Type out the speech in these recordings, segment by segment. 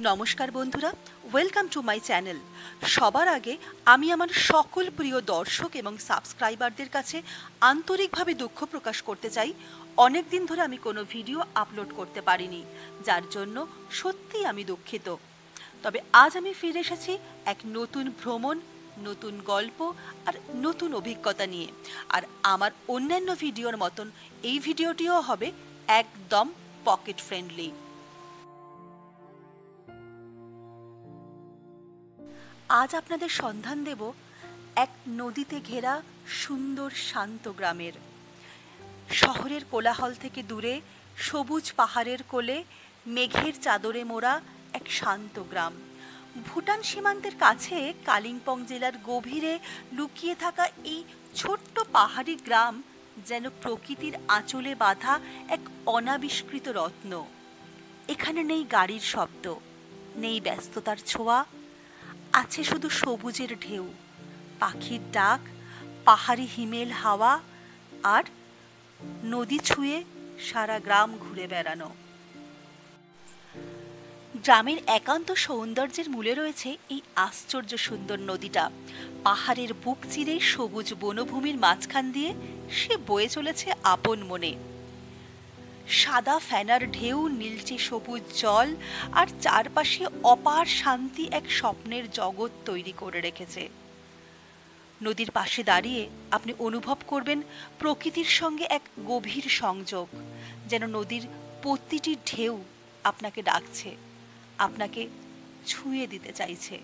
নমস্কার বন্ধুরা, welcome to my channel. সবার আগে আমি আমার সকল প্রিয় দর্শক এবং সাবস্ক্রাইবারদের কাছে আন্তরিকভাবে দুঃখ প্রকাশ করতে চাই। অনেক দিন ধরে আমি কোনো ভিডিও আপলোড করতে পারিনি, যার জন্য সত্যিই আমি দুঃখিত। তবে আজ আমি ফিরে এসেছি এক নতুন ভ্রমণ, নতুন গল্প আর নতুন অভিজ্ঞতা নিয়ে। আর আমার অন্যান্য ভিডিওর মতন এই ভিডিওটিও হবে একদম পকেট ফ্রেন্ডলি। আজ আপনাদের সন্ধান দেব এক নদীতে ঘেরা সুন্দর শান্ত গ্রামের। শহরের কোলাহল থেকে দূরে সবুজ পাহাড়ের কোলে মেঘের চাদরে মোড়া এক শান্ত গ্রাম। ভুটান সীমান্তের কাছে কালিম্পং জেলার গভীরে লুকিয়ে থাকা এই ছোট্ট পাহাড়ি গ্রাম যেন প্রকৃতির আঁচলে বাঁধা এক অনাবিষ্কৃত রত্ন। এখানে নেই গাড়ির শব্দ, নেই ব্যস্ততার ছোঁয়া, আছে শুধু সবুজের ঢেউ, পাখির ডাক, পাহাড়ি হিমেল হাওয়া আর নদী ছুঁয়ে সারা গ্রাম ঘুরে বেড়ানো। গ্রামের একান্ত সৌন্দর্যের মূলে রয়েছে এই আশ্চর্য সুন্দর নদীটা। পাহাড়ের বুক চিরে সবুজ বনভূমির মাঝখান দিয়ে সে বয়ে চলেছে আপন মনে। সাদা ফেনার ঢেউ, নীলচে সবুজ জল আর চারপাশে অপার শান্তি এক স্বপ্নের জগৎ তৈরি করে রেখেছে। নদীর পাশে দাঁড়িয়ে আপনি অনুভব করবেন প্রকৃতির সঙ্গে এক গভীর সংযোগ, যেন নদীর প্রতিটি ঢেউ আপনাকে ডাকছে, আপনাকে ছুঁয়ে দিতে চাইছে।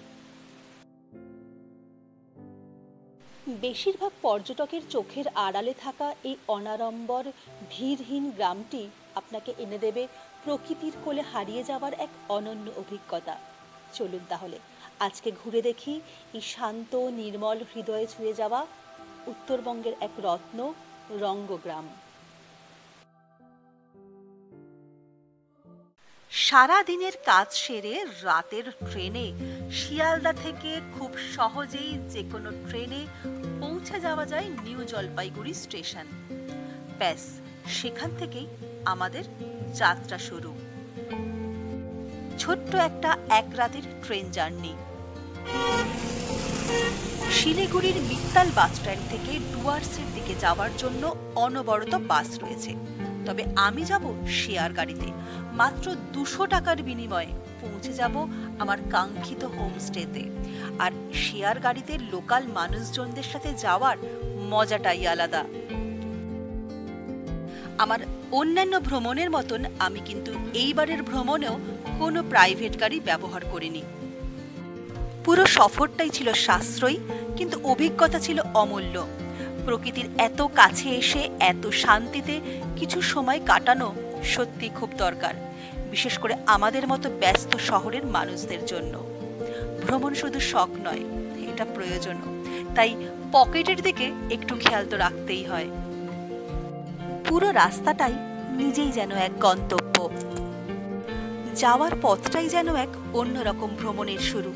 বেশিরভাগ পর্যটকের চোখের আড়ালে থাকা এই অনাড়ম্বর ভিড়হীন গ্রামটি আপনাকে এনে দেবে প্রকৃতির কোলে হারিয়ে যাওয়ার এক অনন্য অভিজ্ঞতা। চলুন তাহলে আজকে ঘুরে দেখি এই শান্ত নির্মল হৃদয়ে ছুঁয়ে যাওয়া উত্তরবঙ্গের এক রত্ন, রঙ্গগ্রাম। সারা দিনের কাজ সেরে রাতের ট্রেনে শিয়ালদা থেকে খুব সহজেই যে কোনো ট্রেনে পৌঁছে যাওয়া যায় নিউ জলপাইগুড়ি স্টেশন। ব্যাস, সেখান থেকেই আমাদের যাত্রা শুরু। ছোট্ট একটা এক রাতের ট্রেন জার্নি। শিলিগুড়ির মিত্তাল বাস স্ট্যান্ড থেকে ডুয়ার্সের দিকে যাওয়ার জন্য অনবরত বাস রয়েছে, তবে আমি যাব শেয়ার গাড়িতে। মাত্র 200 টাকার বিনিময়ে পৌঁছে যাব আমার কাঙ্ক্ষিত হোমস্টেতে। আর শেয়ার গাড়িতে লোকাল মানুষজনদের সাথে যাওয়ার মজাটাই আলাদা। আমার অন্যান্য ভ্রমণের মতন আমি কিন্তু এইবারের ভ্রমণেও কোনো প্রাইভেট গাড়ি ব্যবহার করিনি। পুরো সফরটাই ছিল সাশ্রয়ী, কিন্তু অভিজ্ঞতা ছিল অমূল্য। প্রকৃতির এত কাছে এসে এত শান্তিতে কিছু সময় কাটানো সত্যি খুব দরকার, বিশেষ করে আমাদের মতো ব্যস্ত শহরের মানুষদের জন্য। ভ্রমণ শুধু শখ নয়, এটা প্রয়োজনও। তাই পকেটের দিকে একটু খেয়াল তো রাখতেই হয়। পুরো রাস্তাটাই নিজেই যেন এক গন্তব্য। যাওয়ার পথটাই যেন এক অন্যরকম ভ্রমণের শুরু।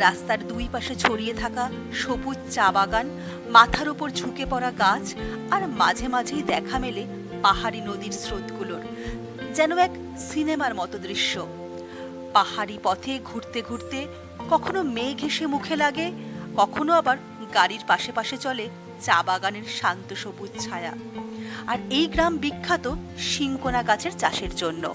রাস্তার দুই পাশে ছড়িয়ে থাকা সবুজ চা বাগান, মাথার উপর ঝুঁকে পড়া গাছ, আর মাঝে মাঝেই দেখা মেলে পাহাড়ি নদীর স্রোতগুলোর, যেন এক সিনেমার মতো দৃশ্য। পাহাড়ি পথে ঘুরতে ঘুরতে কখনো মেঘ এসে মুখে লাগে, কখনো আবার গাড়ির পাশে পাশে চলে চা বাগানের শান্ত সবুজ ছায়া। আর এই গ্রাম বিখ্যাত শিংকোনা গাছের চাষের জন্য।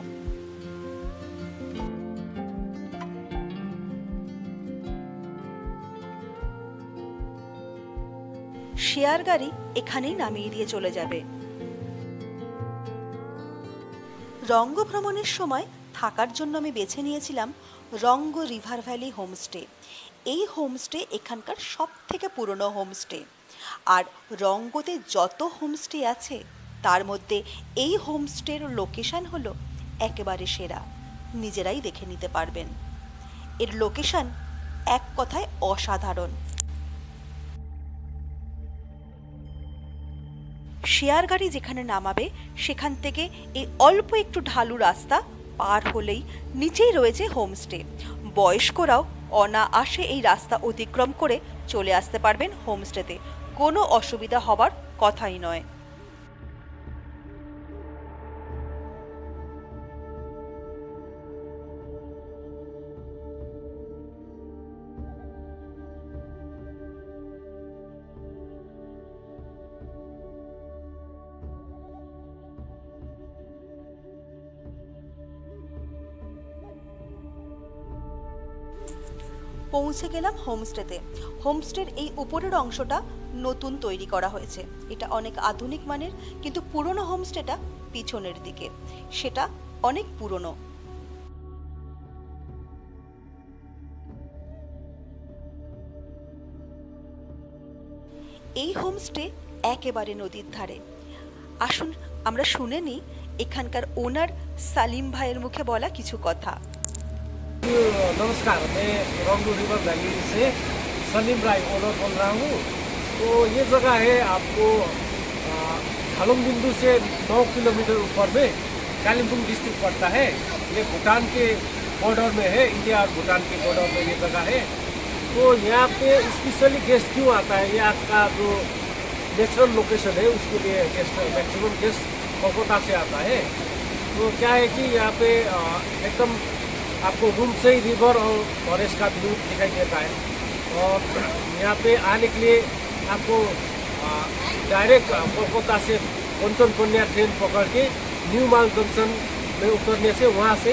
শেয়ার গাড়ি এখানেই নামিয়ে দিয়ে চলে যাবে। রঙ্গ ভ্রমণের সময় থাকার জন্য আমি বেছে নিয়েছিলাম রঙ্গ রিভার ভ্যালি হোমস্টে। এই হোমস্টে এখানকার সব থেকে পুরনো হোমস্টে। আর রঙ্গতে যত হোমস্টে আছে তার মধ্যে এই হোমস্টের লোকেশন হলো একেবারে সেরা। নিজেরাই দেখে নিতে পারবেন। এর লোকেশন এক কথায় অসাধারণ। শেয়ার গাড়ি যেখানে নামাবে সেখান থেকে এই অল্প একটু ঢালু রাস্তা পার হলেই নিচেই রয়েছে হোমস্টে। বয়স্করাও অনায়াসে এই রাস্তা অতিক্রম করে চলে আসতে পারবেন হোমস্টেতে। কোনো অসুবিধা হবার কথাই নয়। পৌঁছে গেলাম হোমস্টেতে। হোমস্টের এই উপরের অংশটা নতুন তৈরি করা হয়েছে, এটা অনেক আধুনিক মানের, কিন্তু পুরনো হোমস্টেটা পিছনের দিকে, সেটা অনেক পুরনো। এই হোমস্টে একেবারে নদীর ধারে। আসুন আমরা শুনে নিই এখানকার ওনার সালিম ভাইয়ের মুখে বলা কিছু কথা। नमस्कार, मैं रोंगू रिवर वैली से सलीम राय ओनर बोल रहा हूँ। तो ये जगह है आपको हालुङ बिंदु से 9 किलोमीटर ऊपर में कालिम्पोङ डिस्ट्रिक्ट पड़ता है। ये भूटान के बॉर्डर में है, इंडिया और भूटान के बॉर्डर में ये जगह है। तो यहाँ पे स्पेशली गेस्ट क्यों आता है, यहाँ का जो नेचुरल लोकेशन है उसके लिए गेस्ट मैक्सिमम गेस्ट कोलकाता से आता है। तो क्या है कि यहाँ पे एकदम आपको रूम से ही रिवर और फॉरेस्ट का व्यू दिखाई देता है। और यहाँ पे आने के लिए आपको डायरेक्ट कोलकाता से कंचन कन्या ट्रेन पकड़ के न्यू माल जंक्शन में उतरने से वहाँ से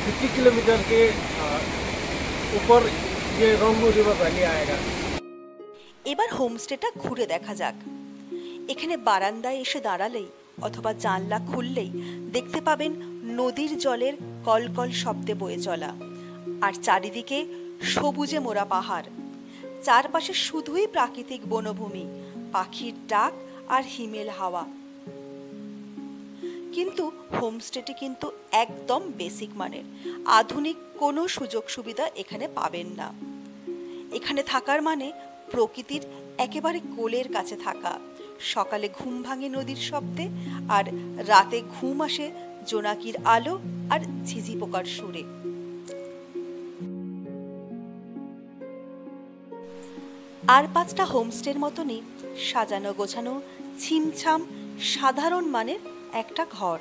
50 किलोमीटर के ऊपर ये रोंगू रिवर वैली आएगा। এবার হোমস্টেটা ঘুরে দেখা যাক। এখানে বারান্দায় এসে দাঁড়ালেই অথবা জানলা খুললেই দেখতে পাবেন নদীর জলের কলকল শব্দে বয়ে চলা, আর চারিদিকে সবুজে মোড়া পাহাড়। চারপাশে শুধুই প্রাকৃতিক বনভূমি, পাখির ডাক আর হিমেল হাওয়া। কিন্তু হোমস্টেটি কিন্তু একদম বেসিক মানের, আধুনিক কোনো সুযোগ সুবিধা এখানে পাবেন না। এখানে থাকার মানে প্রকৃতির একেবারে কোলের কাছে থাকা। সকালে ঘুম ভাঙে নদীর শব্দে, আর রাতে ঘুম আসে জোনাকির আলো আর ঝিঝি পোকার সুরে। আর 5টা হোমস্টের মতনই সাজানো গোছানো ছিমছাম সাধারণ মানের একটা ঘর।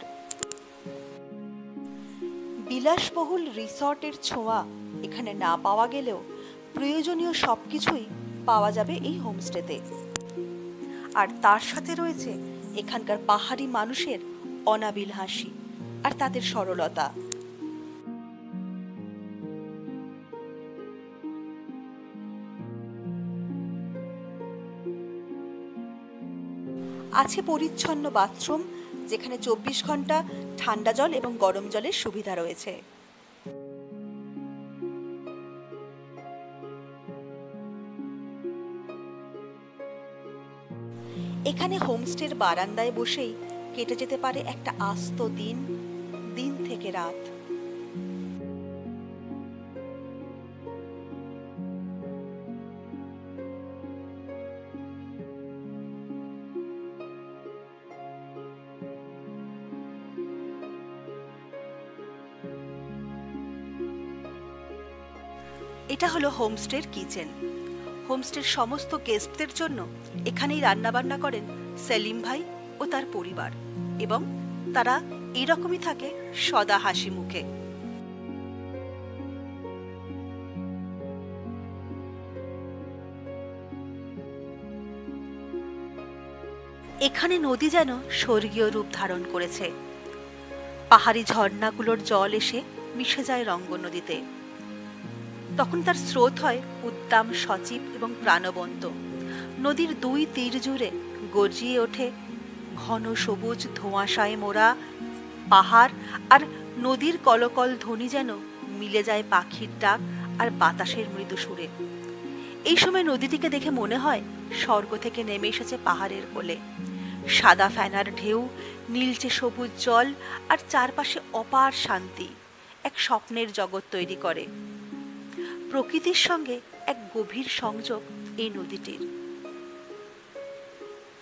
বিলাসবহুল রিসর্টের ছোঁয়া এখানে না পাওয়া গেলেও প্রয়োজনীয় সবকিছুই পাওয়া যাবে এই হোমস্টেতে। আর তার সাথে রয়েছে এখানকার পাহাড়ি মানুষের অনাবিল হাসি আর তাদের সরলতা। আছে পরিচ্ছন্ন বাথরুম, যেখানে 24 ঘন্টা ঠান্ডা জল এবং গরম জলের সুবিধা রয়েছে। এখানে হোমস্টের বারান্দায় বসেই কেটে যেতে পারে একটা আস্ত দিন, দিন থেকে রাত। এটা হলো হোমস্টের কিচেন। হোমস্টের সমস্ত গেস্টদের জন্য এখানেই রান্নাবান্না করেন সেলিম ভাই ও তার পরিবার, এবং তারা এরকমই থাকে সদা হাসি মুখে। এখানে নদী যেন স্বর্গীয় রূপ ধারণ করেছে। পাহাড়ি ঝর্ণাগুলোর জল এসে মিশে যায় রঙ্গ নদীতে। তখন তার স্রোত হয় উদ্দাম, সজীব এবং প্রাণবন্ত। নদীর 2 তীর জুড়ে গর্জিয়ে ওঠে ঘন সবুজ ধোঁয়াশায় মোড়া পাহাড়, আর নদীর কলকল ধ্বনি যেন মিলে যায় পাখির ডাক আর বাতাসের মৃদু সুরে। এই সময় নদীটিকে দেখে মনে হয় স্বর্গ থেকে নেমে এসেছে পাহাড়ের কোলে। সাদা ফেনার ঢেউ, নীলচে সবুজ জল আর চারপাশে অপার শান্তি এক স্বপ্নের জগৎ তৈরি করে। প্রকৃতির সঙ্গে এক গভীর সংযোগ এই নদীটির।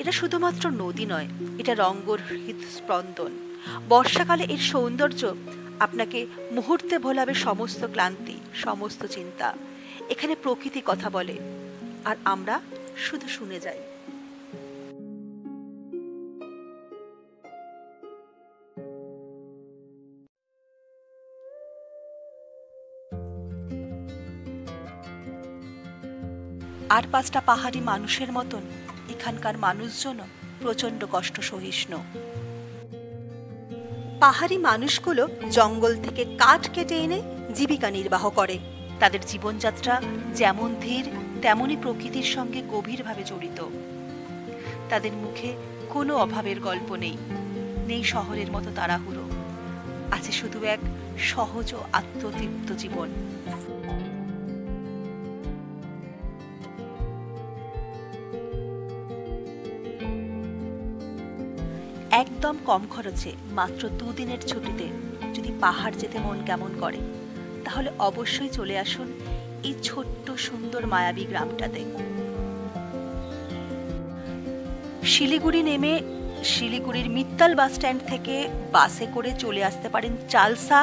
এটা শুধুমাত্র নদী নয়, এটা রঙ্গর হৃদস্পন্দন। বর্ষাকালে এর সৌন্দর্য আপনাকে মুহূর্তে ভোলাবে সমস্ত ক্লান্তি, সমস্ত চিন্তা। এখানে প্রকৃতি কথা বলে আর আমরা শুধু শুনে যাই। আর 5টা পাহাড়ি মানুষের মতন এখানকার মানুষজন প্রচন্ড কষ্ট সহিষ্ণু। পাহাড়ি মানুষগুলো জঙ্গল থেকে কাঠ কেটে এনে জীবিকা নির্বাহ করে। তাদের জীবনযাত্রা যেমন ধীর তেমনই প্রকৃতির সঙ্গে গভীরভাবে জড়িত। তাদের মুখে কোনো অভাবের গল্প নেই, নেই শহরের মতো তাড়াহুড়ো, আছে শুধু এক সহজ ও আত্মতৃপ্ত জীবন। একদম কম খরচে মাত্র 2 দিনের ছুটিতে যদি পাহাড় যেতে মন কেমন করে, তাহলে অবশ্যই চলে আসুন এই ছোট্ট সুন্দর মায়াবী গ্রামটাতে। শিলিগুড়ি নেমে শিলিগুড়ির মিত্তাল বাস স্ট্যান্ড থেকে বাসে করে চলে আসতে পারেন চালসা,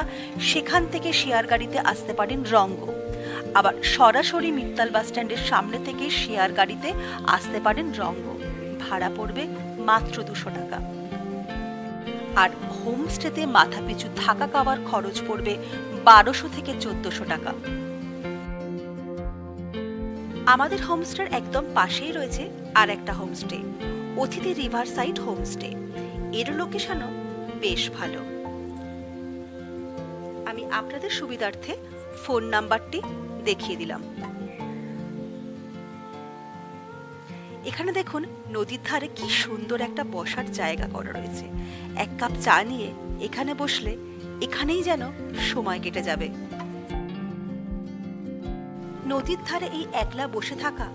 সেখান থেকে শেয়ার গাড়িতে আসতে পারেন রঙ্গ, আবার সরাসরি মিত্তাল বাস স্ট্যান্ডের সামনে থেকে শেয়ার গাড়িতে আসতে পারেন রঙ্গ। ভাড়া পড়বে মাত্র 200 টাকা। আর হোমস্টেতে মাথাপিছু থাকা খাওয়ার খরচ পড়বে 1200 থেকে 1400 টাকা। আমাদের হোমস্টের একদম পাশেই রয়েছে আর একটা হোমস্টে, অতিথি রিভার সাইড হোমস্টে। এর লোকেশনও বেশ ভালো। আমি আপনাদের সুবিধার্থে ফোন নাম্বারটি দেখিয়ে দিলাম। এখানে দেখুন নদীর ধারে কি সুন্দর একটা বসার জায়গা করা রয়েছে। 1 কাপ চা নিয়ে এখানে বসলে এখানেই যেন সময় কেটে যাবে। নদীর ধারে এই একলা বসে থাকা,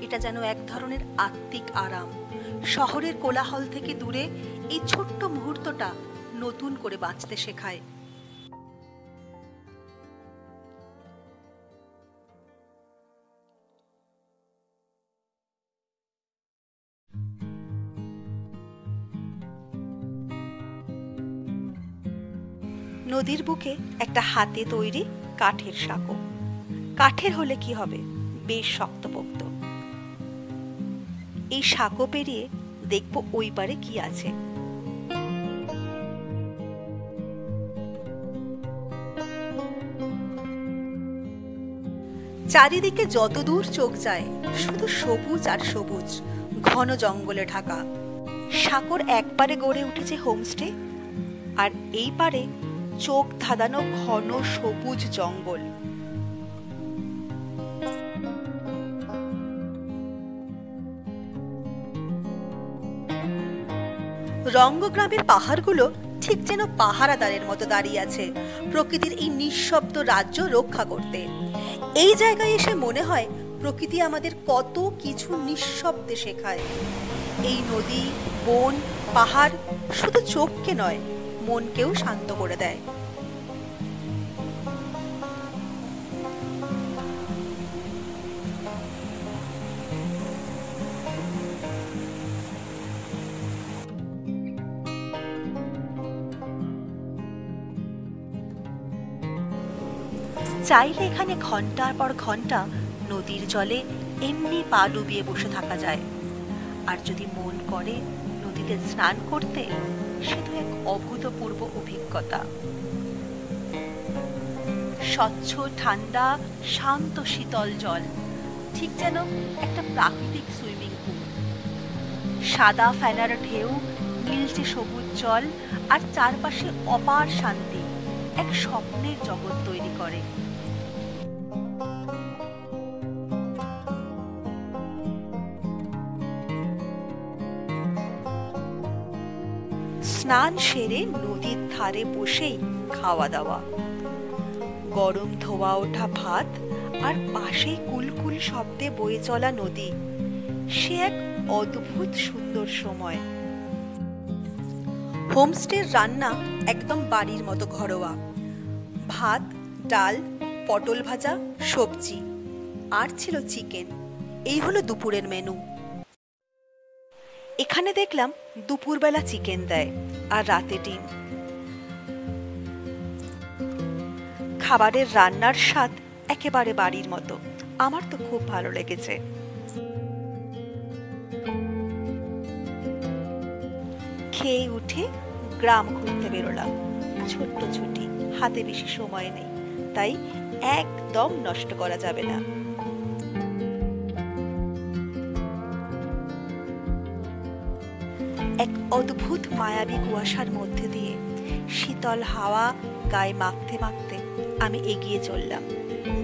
এটা যেন এক ধরনের আত্মিক আরাম। শহরের কোলাহল থেকে দূরে এই ছোট্ট মুহূর্তটা নতুন করে বাঁচতে শেখায়। নদীর বুকে একটা হাতে তৈরি কাঠের সাঁকো। কাঠের হলে কি হবে, বেশ শক্তপোক্ত। এই সাঁকো পেরিয়ে দেখব ওই পারে কি আছে। চারিদিকে যত দূর চোখ যায় শুধু সবুজ আর সবুজ, ঘন জঙ্গলে ঢাকা। সাঁকোর একপারে গড়ে উঠেছে হোমস্টে, আর এই পারে চোখ ধাঁধানো ঘন সবুজ জঙ্গল। রঙ্গগ্রামের পাহাড়গুলো ঠিক যেন পাহারাদারের মতো দাঁড়িয়ে আছে প্রকৃতির এই নিঃশব্দ রাজ্য রক্ষা করতে। এই জায়গায় এসে মনে হয় প্রকৃতি আমাদের কত কিছু নিঃশব্দে শেখায়। এই নদী, বন, পাহাড় শুধু চোখকে নয়, মনকেও শান্ত করে দেয়। চাইলে এখানে ঘন্টার পর ঘন্টা নদীর জলে এমনি পা ডুবিয়ে বসে থাকা যায়। আর যদি মন করে নদীতে স্নান করতে, সে তো এক অভূতপূর্ব অভিজ্ঞতা। স্বচ্ছ, ঠান্ডা, শান্ত, শীতল জল, ঠিক যেন একটা প্রাকৃতিক সুইমিং পুল। সাদা ফেনার ঢেউ, নীলচে সবুজ জল, আর চারপাশে অপার শান্তি এক স্বপ্নের জগৎ তৈরি করে। স্নান সেরে নদীর ধারে বসেই খাওয়া দাওয়া, গরম ধোয়া ওঠা ভাত, আর পাশেই কুলকুল শব্দে বয়ে চলা নদী, সে এক অদ্ভুত সুন্দর সময়। হোমস্টের রান্না একদম বাড়ির মতো ঘরোয়া। ভাত, ডাল, পটল ভাজা, সবজি, আর ছিল চিকেন। এই হলো দুপুরের মেনু। এখানে দেখলাম দুপুরবেলা চিকেন দেয় আর রাতে ডিম। খাবারের রান্নার স্বাদ একেবারে বাড়ির মতো। আমার তো খুব ভালো লেগেছে। খেয়ে উঠে গ্রাম ঘুরতে বেরোলাম। ছোট্ট ছুটি, হাতে বেশি সময় নেই, তাই একদম নষ্ট করা যাবে না। এক অদ্ভুত মায়াবী কুয়াশার মধ্যে দিয়ে শীতল হাওয়া গায়ে মাখতে মাখতে আমি এগিয়ে চললাম।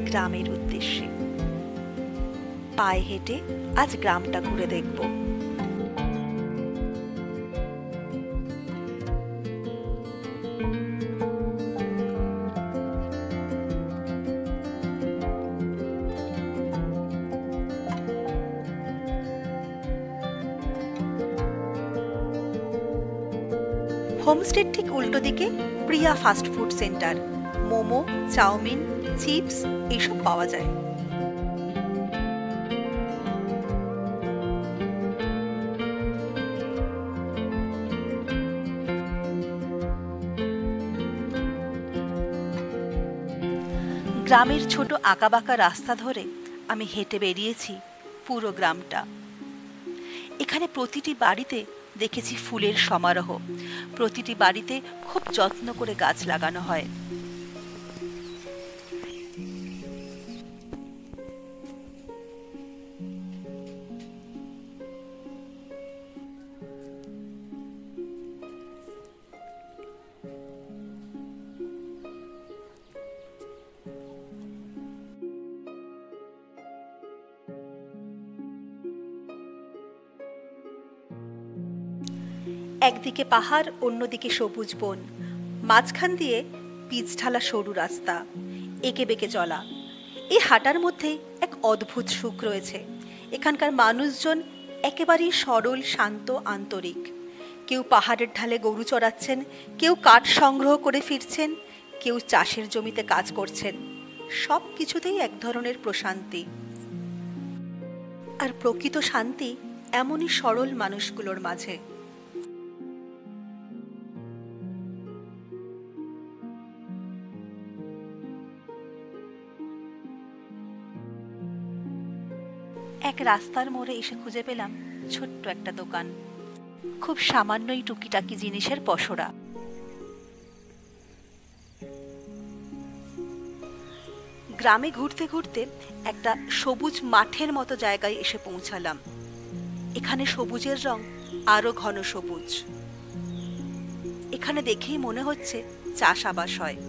গ্রামের উদ্দেশ্যে। পায়ে হেঁটে আজ গ্রামটা ঘুরে দেখব। হোমস্টের ঠিক উল্টো দিকে Priya fast food centre. Momo, chowmein, chips এইসব পাওয়া যায়। গ্রামের ছোট আঁকাবাঁকা রাস্তা ধরে আমি হেঁটে বেরিয়েছি পুরো গ্রামটা। এখানে প্রতিটি বাড়িতে দেখেছি ফুলের সমারোহ। প্রতিটি বাড়িতে খুব যত্ন করে গাছ লাগানো হয়। একদিকে পাহাড়, অন্যদিকে সবুজ বন, মাঝখান দিয়ে পিচ ঢালা সরু রাস্তা, এঁকে বেঁকে চলা। এই হাঁটার মধ্যে এক অদ্ভুত সুখ রয়েছে। এখানকার মানুষজন একেবারেই সরল, শান্ত, আন্তরিক। কেউ পাহাড়ের ঢালে গরু চড়াচ্ছেন, কেউ কাঠ সংগ্রহ করে ফিরছেন, কেউ চাষের জমিতে কাজ করছেন। সব কিছুতেই এক ধরনের প্রশান্তি। আর প্রকৃত শান্তি এমনই সরল মানুষগুলোর মাঝে। এক রাস্তার মোড়ে এসে খুঁজে পেলাম ছোট্ট একটা দোকান। খুব সামান্যই টুকিটাকি জিনিসের পসরা। গ্রামে ঘুরতে ঘুরতে একটা সবুজ মাঠের মতো জায়গায় এসে পৌঁছালাম। এখানে সবুজের রং আরো ঘন সবুজ। এখানে দেখেই মনে হচ্ছে চাষাবাস হয়।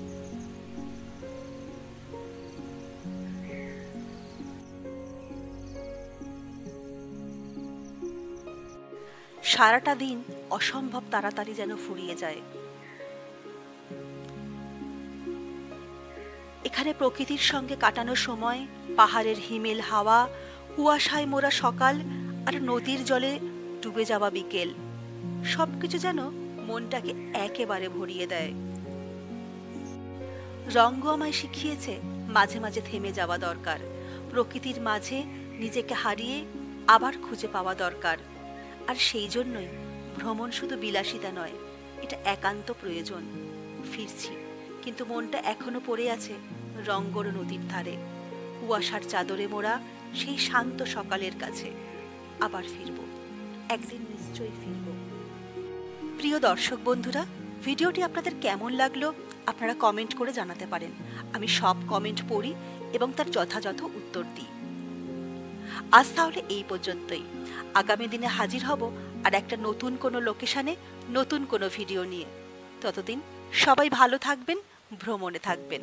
সারাটা দিন অসম্ভব তাড়াতাড়ি যেন ফুরিয়ে যায়। এখানে প্রকৃতির সঙ্গে কাটানো সময়, পাহাড়ের হিমেল হাওয়া, কুয়াশায় মোড়া সকাল আর নদীর জলে ডুবে যাওয়া বিকেল, সবকিছু যেন মনটাকে একেবারে ভরিয়ে দেয়। রঙ্গ আমায় শিখিয়েছে মাঝে মাঝে থেমে যাওয়া দরকার। প্রকৃতির মাঝে নিজেকে হারিয়ে আবার খুঁজে পাওয়া দরকার। আর সেই জন্যই ভ্রমণ শুধু বিলাসিতা নয়, এটা একান্ত প্রয়োজন। ফিরছি, কিন্তু মনটা এখনো পড়ে আছে রঙ্গর নদীর ধারে, কুয়াশার চাদরে মোড়া সেই শান্ত সকালের কাছে। আবার ফিরব, একদিন নিশ্চয়ই ফিরব। প্রিয় দর্শক বন্ধুরা, ভিডিওটি আপনাদের কেমন লাগলো আপনারা কমেন্ট করে জানাতে পারেন। আমি সব কমেন্ট পড়ি এবং তার যথাযথ উত্তর দিই। আজ তাহলে এই পর্যন্তই। আগামী দিনে হাজির হব আর একটা নতুন কোনো লোকেশনে, নতুন কোনো ভিডিও নিয়ে। ততদিন সবাই ভালো থাকবেন, ভ্রমণে থাকবেন।